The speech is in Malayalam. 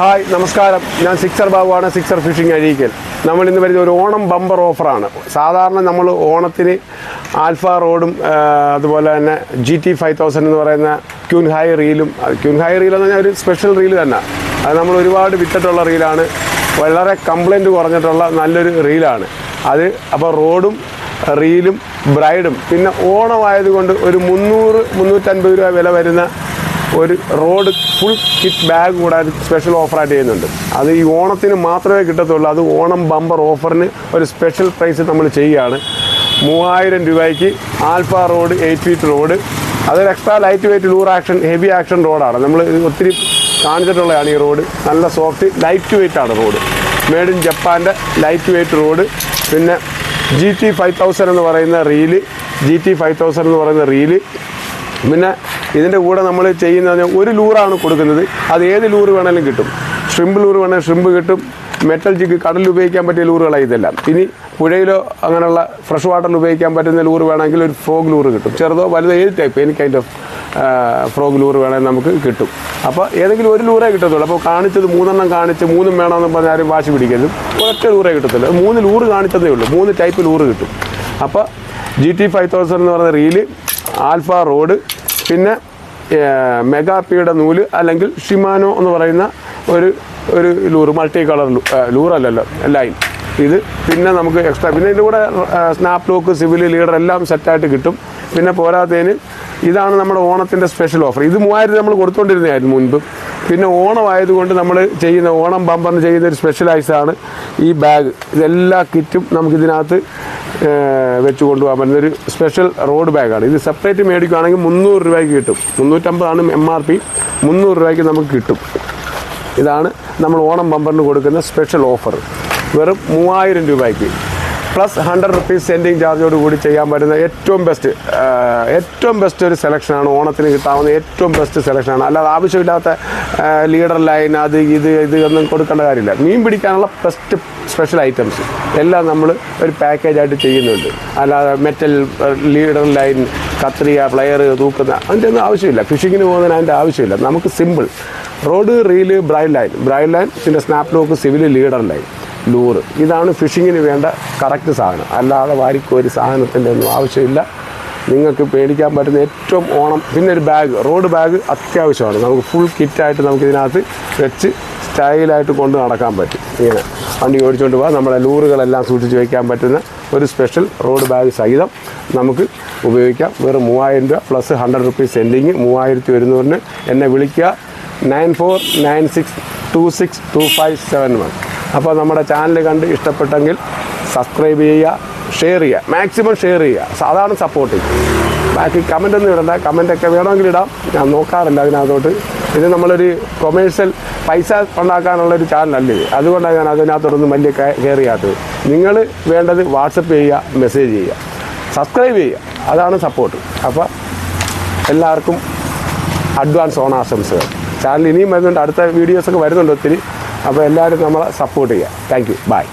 ഹായ് നമസ്കാരം, ഞാൻ സിക്സർ ബാബുവാണ്, സിക്സർ ഫിഷിംഗ് അഴീക്കൽ. നമ്മൾ ഇന്ന് വരുന്ന ഒരു ഓണം ബമ്പർ ഓഫറാണ്. സാധാരണ നമ്മൾ ഓണത്തിന് ആൽഫ റോഡും അതുപോലെ തന്നെ GT 5000 എന്ന് പറയുന്ന ക്യൂൻ ഹൈ റീലും, ക്യൂൻ ഹൈ റീൽ എന്ന് പറഞ്ഞാൽ ഒരു സ്പെഷ്യൽ റീൽ തന്നെ. അത് നമ്മൾ ഒരുപാട് വിറ്റിട്ടുള്ള റീലാണ്, വളരെ കംപ്ലൈൻറ്റ് കുറഞ്ഞിട്ടുള്ള നല്ലൊരു റീലാണ് അത്. അപ്പോൾ റോഡും റീലും ബ്രൈഡും പിന്നെ ഓണമായതുകൊണ്ട് ഒരു 300-350 രൂപ വില വരുന്ന ഒരു റോഡ് ഫുൾ കിറ്റ് ബാഗ് കൂടാതെ സ്പെഷ്യൽ ഓഫറായിട്ട് ചെയ്യുന്നുണ്ട്. അത് ഈ ഓണത്തിന് മാത്രമേ കിട്ടത്തുള്ളൂ. അത് ഓണം ബമ്പർ ഓഫറിന് ഒരു സ്പെഷ്യൽ പ്രൈസ് നമ്മൾ ചെയ്യുകയാണ്. 3000 രൂപയ്ക്ക് ആൽഫ റോഡ് 8 ഫീറ്റ് റോഡ്. അതൊരു extra light weight lure action heavy action റോഡാണ്. നമ്മൾ ഒത്തിരി കാണിച്ചിട്ടുള്ളതാണ് ഈ റോഡ്. നല്ല സോഫ്റ്റ് ലൈറ്റ് വെയ്റ്റാണ് റോഡ്. മെയ്ഡ് ഇൻ ജപ്പാൻ്റെ ലൈറ്റ് വെയ്റ്റ് റോഡ്. പിന്നെ GT 5000 എന്ന് പറയുന്ന റീല്, GT 5000 എന്ന് പറയുന്ന റീല്. പിന്നെ ഇതിൻ്റെ കൂടെ നമ്മൾ ചെയ്യുന്നത് ഒരു ലൂറാണ് കൊടുക്കുന്നത്. അത് ഏത് ലൂറ് വേണമെങ്കിലും കിട്ടും. ഷ്രിമ്പ് ലൂറ് വേണമെങ്കിൽ ഷ്രിമ്പ് കിട്ടും. മെറ്റൽ ജിഗ് കടലിൽ ഉപയോഗിക്കാൻ പറ്റിയ ലൂറുകളാണ് ഇതെല്ലാം. ഇനി പുഴയിലോ അങ്ങനെയുള്ള ഫ്രഷ് വാട്ടറിൽ ഉപയോഗിക്കാൻ പറ്റുന്ന ലൂറ് വേണമെങ്കിൽ ഒരു ഫ്രോഗ് ലൂറ് കിട്ടും. ചെറുതോ വലുതോ ഏത് type any kind of frog lure വേണമെങ്കിൽ നമുക്ക് കിട്ടും. അപ്പോൾ ഏതെങ്കിലും ഒരു ലൂറേ കിട്ടത്തുള്ളൂ. അപ്പോൾ കാണിച്ചത് 3 കാണിച്ച് 3 വേണമെന്ന് പറഞ്ഞാൽ ആരും വാശി പിടിക്കരുത്. ഒറ്റ ലൂറേ കിട്ടത്തുള്ളൂ. 3 ലൂറ് കാണിച്ചതേ ഉള്ളൂ. 3 ടൈപ്പ് ലൂറ് കിട്ടും. അപ്പോൾ GT 5000 എന്ന് പറയുന്ന റീല്, ആൽഫ റോഡ്, പിന്നെ മെഗാപ്പിയുടെ നൂല് അല്ലെങ്കിൽ ഷിമാനോ എന്ന് പറയുന്ന ഒരു ലൂറ്, മൾട്ടി കളർ ലൂറല്ലല്ലോ ലൈൻ ഇത്. പിന്നെ നമുക്ക് എക്സ്ട്രാ പിന്നെ ഇതിൻ്റെ കൂടെ സ്നാപ്പ് ലോക്ക്, സിവിൽ ലീഡർ എല്ലാം സെറ്റായിട്ട് കിട്ടും. പിന്നെ പോരാത്തതിന് ഇതാണ് നമ്മുടെ ഓണത്തിൻ്റെ സ്പെഷ്യൽ ഓഫർ. ഇത് 3000 നമ്മൾ കൊടുത്തുകൊണ്ടിരുന്നതായിരുന്നു മുൻപ്. പിന്നെ ഓണമായതുകൊണ്ട് നമ്മൾ ചെയ്യുന്ന ഓണം ബമ്പറിന് ചെയ്യുന്ന ഒരു സ്പെഷ്യലൈസാണ് ഈ ബാഗ്. ഇതെല്ലാ കിറ്റും നമുക്കിതിനകത്ത് വെച്ച് കൊണ്ടുപോകാൻ പറ്റുന്നൊരു സ്പെഷ്യൽ റോഡ് ബാഗാണ്. ഇത് സെപ്പറേറ്റ് മേടിക്കുകയാണെങ്കിൽ 300 രൂപയ്ക്ക് കിട്ടും. 350 MRP, 300 രൂപയ്ക്ക് നമുക്ക് കിട്ടും. ഇതാണ് നമ്മൾ ഓണം ബമ്പറിന് കൊടുക്കുന്ന സ്പെഷ്യൽ ഓഫർ. വെറും 3000 രൂപയ്ക്ക് പ്ലസ് 100 റുപ്പീസ് സെൻഡിങ് ചാർജോട് കൂടി ചെയ്യാൻ പറ്റുന്ന ഏറ്റവും ബെസ്റ്റ് ഒരു സെലക്ഷനാണ്. ഓണത്തിന് കിട്ടാവുന്ന ഏറ്റവും ബെസ്റ്റ് സെലക്ഷനാണ്. അല്ലാതെ ആവശ്യമില്ലാത്ത ലീഡർ ലൈൻ അത് ഇത് ഒന്നും കൊടുക്കേണ്ട കാര്യമില്ല. മീൻ പിടിക്കാനുള്ള ബെസ്റ്റ് സ്പെഷ്യൽ ഐറ്റംസ് എല്ലാം നമ്മൾ ഒരു പാക്കേജായിട്ട് ചെയ്യുന്നുണ്ട്. അല്ലാതെ മെറ്റൽ ലീഡർ ലൈൻ, കത്രിക, പ്ലെയർ തൂക്കുന്ന അതിൻ്റെ ഒന്നും ആവശ്യമില്ല. ഫിഷിങ്ങിന് പോകുന്നതിന് അതിൻ്റെ ആവശ്യമില്ല. നമുക്ക് simple rod, reel, braid line, പിന്നെ snap lock, swivel, leader line, lure. ഇതാണ് ഫിഷിങ്ങിന് വേണ്ട കറക്റ്റ് സാധനം. അല്ലാതെ വാരിക്കോരി സാധനത്തിൻ്റെ ഒന്നും ആവശ്യമില്ല. നിങ്ങൾക്ക് പേടിക്കാൻ പറ്റുന്ന ഏറ്റവും ഓണം. പിന്നെ ഒരു ബാഗ്, റോഡ് ബാഗ് അത്യാവശ്യമാണ്. നമുക്ക് ഫുൾ കിറ്റായിട്ട് നമുക്കിതിനകത്ത് വെച്ച് സ്റ്റൈലായിട്ട് കൊണ്ട് നടക്കാൻ പറ്റും. ഇങ്ങനെ വണ്ടി ഓടിച്ചുകൊണ്ട് പോകാം. നമ്മുടെ ലൂറുകളെല്ലാം സൂക്ഷിച്ച് വയ്ക്കാൻ പറ്റുന്ന ഒരു സ്പെഷ്യൽ റോഡ് ബാഗ് സഹിതം നമുക്ക് ഉപയോഗിക്കാം. വെറും 3000 രൂപ പ്ലസ് 100 റുപ്പീസ് സെൻഡിങ്. 3100 എന്നെ വിളിക്കുക. 9496262571. അപ്പോൾ നമ്മുടെ ചാനൽ കണ്ട് ഇഷ്ടപ്പെട്ടെങ്കിൽ സബ്സ്ക്രൈബ് ചെയ്യുക, ഷെയർ ചെയ്യുക, മാക്സിമം ഷെയർ ചെയ്യുക. അതാണ് സപ്പോർട്ടിങ്. ബാക്കി കമൻ്റൊന്നും ഇടണ്ട. കമൻ്റൊക്കെ വേണമെങ്കിൽ ഇടാം, ഞാൻ നോക്കാറില്ല അതിനകത്തോട്ട്. ഇത് നമ്മളൊരു കൊമേഴ്ഷ്യൽ പൈസ ഉണ്ടാക്കാനുള്ളൊരു ചാനലല്ല ഇത്. അതുകൊണ്ടാണ് ഞാൻ അതിനകത്തോടൊന്നും വലിയ കെയർ ചെയ്യാത്തത്. നിങ്ങൾ വേണ്ടത് വാട്സപ്പ് ചെയ്യുക, മെസ്സേജ് ചെയ്യുക, സബ്സ്ക്രൈബ് ചെയ്യുക. അതാണ് സപ്പോർട്ട്. അപ്പോൾ എല്ലാവർക്കും അഡ്വാൻസ് ഓണാശംസകൾ. ചാനൽ ഇനിയും വരുന്നുണ്ട്, അടുത്ത വീഡിയോസൊക്കെ വരുന്നുണ്ട് ഒത്തിരി. അപ്പോൾ എല്ലാവരും നമ്മളെ സപ്പോർട്ട് ചെയ്യുക. Thank you. ബൈ.